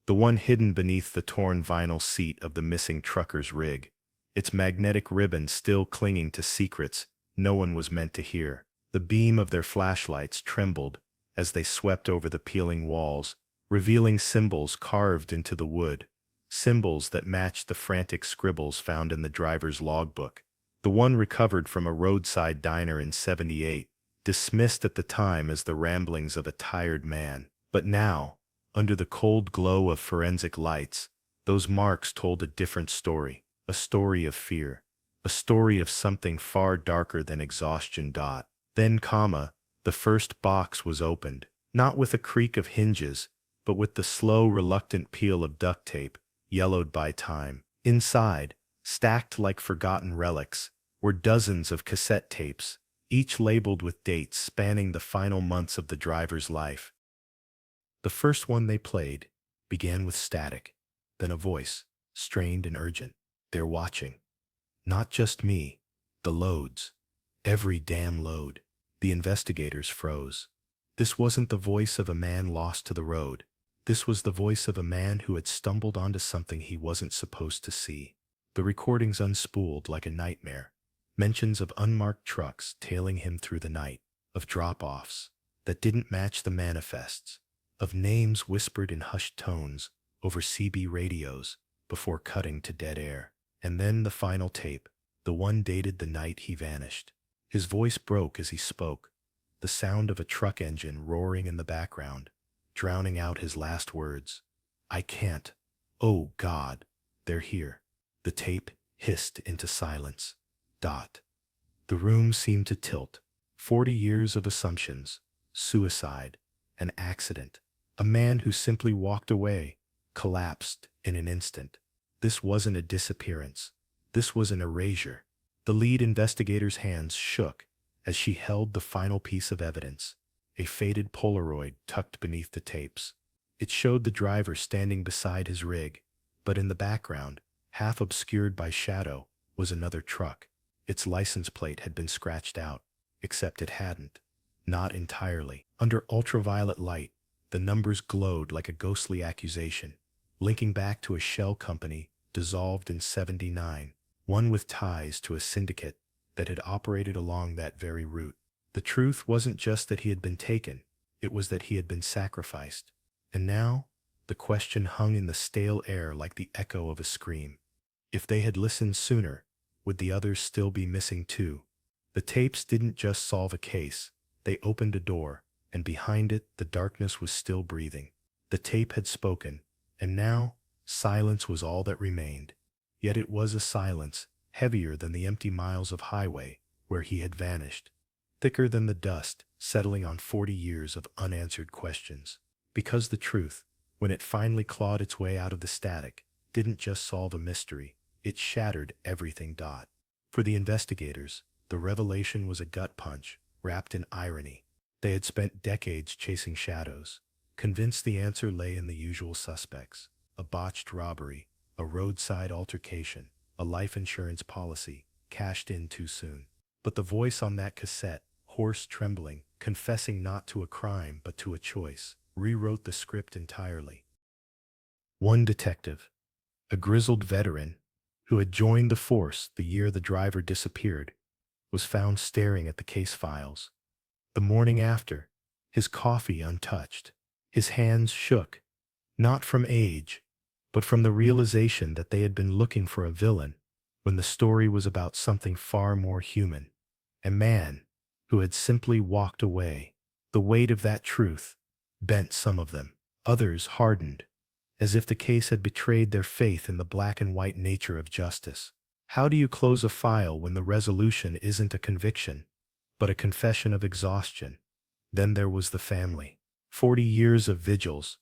the one hidden beneath the torn vinyl seat of the missing trucker's rig, its magnetic ribbon still clinging to secrets no one was meant to hear. The beam of their flashlights trembled as they swept over the peeling walls, revealing symbols carved into the wood, symbols that matched the frantic scribbles found in the driver's logbook. The one recovered from a roadside diner in '78, dismissed at the time as the ramblings of a tired man. But now, under the cold glow of forensic lights, those marks told a different story, a story of fear, a story of something far darker than exhaustion. Then, the first box was opened, not with a creak of hinges, but with the slow, reluctant peel of duct tape, yellowed by time. Inside, stacked like forgotten relics, were dozens of cassette tapes, each labeled with dates spanning the final months of the driver's life. The first one they played began with static, then a voice, strained and urgent. "They're watching. Not just me. The loads. Every damn load." The investigators froze. This wasn't the voice of a man lost to the road. This was the voice of a man who had stumbled onto something he wasn't supposed to see. The recordings unspooled like a nightmare. Mentions of unmarked trucks tailing him through the night, of drop-offs that didn't match the manifests, of names whispered in hushed tones over CB radios before cutting to dead air. And then the final tape, the one dated the night he vanished. His voice broke as he spoke, the sound of a truck engine roaring in the background, drowning out his last words. "I can't. Oh God, they're here." The tape hissed into silence. The room seemed to tilt. 40 years of assumptions, suicide, an accident. A man who simply walked away, collapsed in an instant. This wasn't a disappearance. This was an erasure. The lead investigator's hands shook as she held the final piece of evidence, a faded Polaroid tucked beneath the tapes. It showed the driver standing beside his rig, but in the background, half obscured by shadow, was another truck. Its license plate had been scratched out, except it hadn't. Not entirely. Under ultraviolet light, the numbers glowed like a ghostly accusation, linking back to a shell company dissolved in '79, one with ties to a syndicate that had operated along that very route. The truth wasn't just that he had been taken, it was that he had been sacrificed. And now, the question hung in the stale air like the echo of a scream. If they had listened sooner, would the others still be missing too? The tapes didn't just solve a case, they opened a door, and behind it the darkness was still breathing. The tape had spoken, and now silence was all that remained. Yet it was a silence, heavier than the empty miles of highway where he had vanished, thicker than the dust settling on 40 years of unanswered questions. Because the truth, when it finally clawed its way out of the static, didn't just solve a mystery, it shattered everything. For the investigators, the revelation was a gut punch, wrapped in irony. They had spent decades chasing shadows, convinced the answer lay in the usual suspects: a botched robbery, a roadside altercation, a life insurance policy, cashed in too soon. But the voice on that cassette, hoarse, trembling, confessing not to a crime but to a choice, rewrote the script entirely. One detective, a grizzled veteran who had joined the force the year the driver disappeared, was found staring at the case files. The morning after, his coffee untouched, his hands shook, not from age, but from the realization that they had been looking for a villain when the story was about something far more human, a man who had simply walked away. The weight of that truth bent some of them. Others hardened, as if the case had betrayed their faith in the black and white nature of justice. How do you close a file when the resolution isn't a conviction, but a confession of exhaustion? Then there was the family. 40 years of vigils,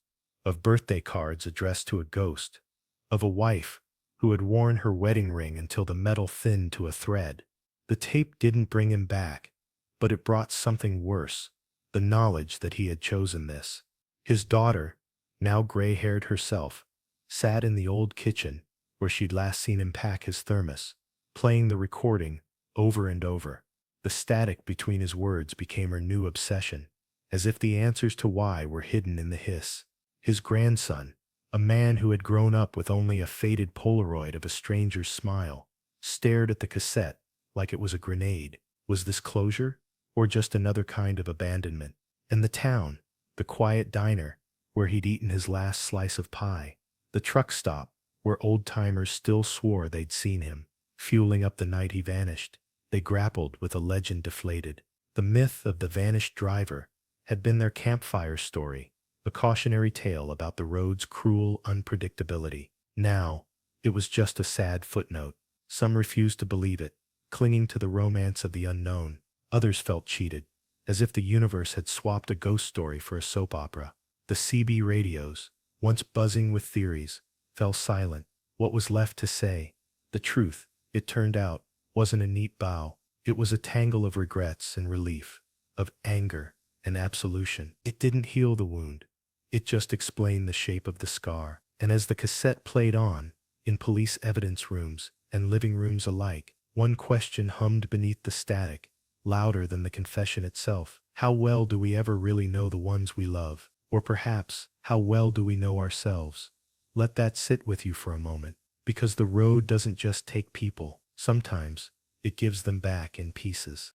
of birthday cards addressed to a ghost, of a wife who had worn her wedding ring until the metal thinned to a thread. The tape didn't bring him back, but it brought something worse, the knowledge that he had chosen this. His daughter, now gray-haired herself, sat in the old kitchen where she'd last seen him pack his thermos, playing the recording over and over. The static between his words became her new obsession, as if the answers to why were hidden in the hiss. His grandson, a man who had grown up with only a faded Polaroid of a stranger's smile, stared at the cassette like it was a grenade. Was this closure, or just another kind of abandonment? And the town, the quiet diner where he'd eaten his last slice of pie, the truck stop where old-timers still swore they'd seen him, fueling up the night he vanished. They grappled with a legend deflated. The myth of the vanished driver had been their campfire story, a cautionary tale about the road's cruel unpredictability. Now, it was just a sad footnote. Some refused to believe it, clinging to the romance of the unknown. Others felt cheated, as if the universe had swapped a ghost story for a soap opera. The CB radios, once buzzing with theories, fell silent. What was left to say? The truth, it turned out, wasn't a neat bow. It was a tangle of regrets and relief, of anger and absolution. It didn't heal the wound. It just explained the shape of the scar. And as the cassette played on, in police evidence rooms and living rooms alike, one question hummed beneath the static, louder than the confession itself. How well do we ever really know the ones we love? Or perhaps, how well do we know ourselves? Let that sit with you for a moment, because the road doesn't just take people. Sometimes, it gives them back in pieces.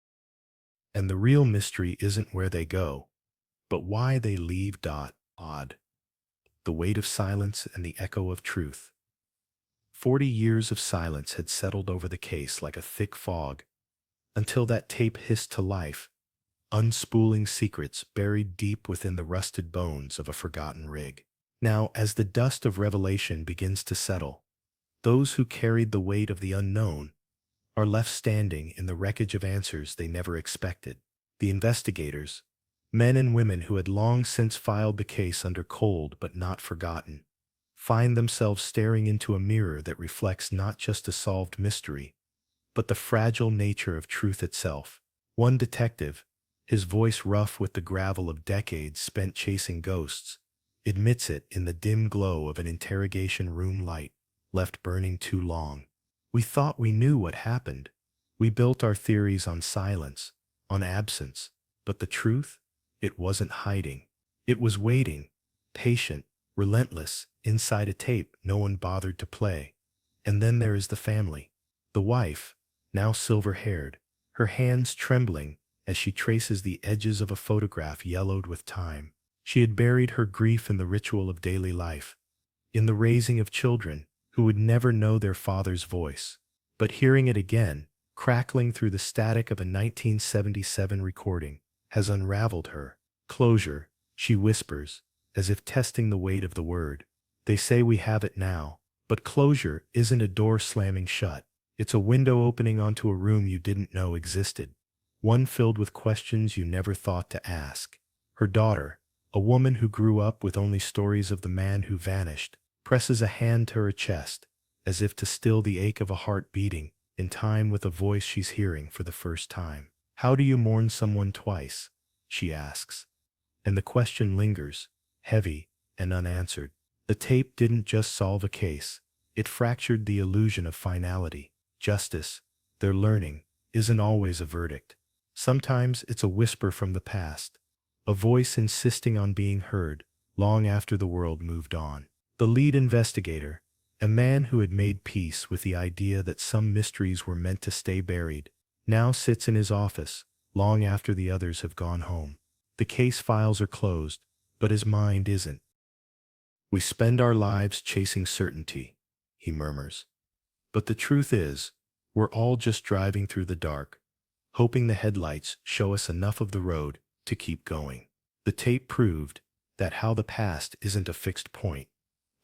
And the real mystery isn't where they go, but why they leave. Odd. The weight of silence and the echo of truth. 40 years of silence had settled over the case like a thick fog, until that tape hissed to life, unspooling secrets buried deep within the rusted bones of a forgotten rig. Now, as the dust of revelation begins to settle, those who carried the weight of the unknown are left standing in the wreckage of answers they never expected. The investigators, Men and women who had long since filed the case under cold but not forgotten find themselves staring into a mirror that reflects not just a solved mystery, but the fragile nature of truth itself. One detective, his voice rough with the gravel of decades spent chasing ghosts, admits it in the dim glow of an interrogation room light left burning too long. We thought we knew what happened. We built our theories on silence, on absence, but the truth? It wasn't hiding. It was waiting, patient, relentless, inside a tape no one bothered to play. And then there is the family. The wife, now silver-haired, her hands trembling as she traces the edges of a photograph yellowed with time. She had buried her grief in the ritual of daily life, in the raising of children who would never know their father's voice. But hearing it again, crackling through the static of a 1977 recording, has unraveled her. Closure, she whispers, as if testing the weight of the word. They say we have it now, but closure isn't a door slamming shut. It's a window opening onto a room you didn't know existed, one filled with questions you never thought to ask. Her daughter, a woman who grew up with only stories of the man who vanished, presses a hand to her chest, as if to still the ache of a heart beating in time with a voice she's hearing for the first time. How do you mourn someone twice? She asks. And the question lingers, heavy and unanswered. The tape didn't just solve a case, it fractured the illusion of finality. Justice, they're learning, isn't always a verdict. Sometimes it's a whisper from the past, a voice insisting on being heard long after the world moved on. The lead investigator, a man who had made peace with the idea that some mysteries were meant to stay buried, now sits in his office long after the others have gone home. The case files are closed, but his mind isn't. We spend our lives chasing certainty, he murmurs. But the truth is, we're all just driving through the dark, hoping the headlights show us enough of the road to keep going. The tape proved that how the past isn't a fixed point,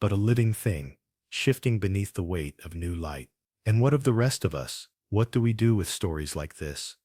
but a living thing, shifting beneath the weight of new light. And what of the rest of us? What do we do with stories like this?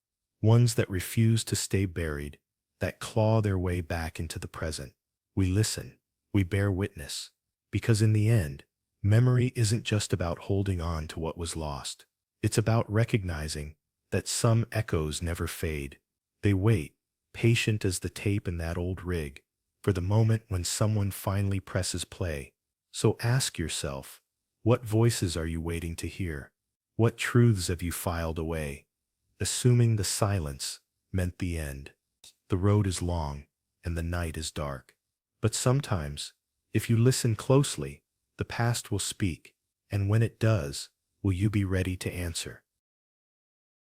Ones that refuse to stay buried, that claw their way back into the present. We listen, we bear witness, because in the end, memory isn't just about holding on to what was lost. It's about recognizing that some echoes never fade. They wait, patient as the tape in that old rig, for the moment when someone finally presses play. So ask yourself, what voices are you waiting to hear? What truths have you filed away, assuming the silence meant the end? The road is long, and the night is dark. But sometimes, if you listen closely, the past will speak, and when it does, will you be ready to answer?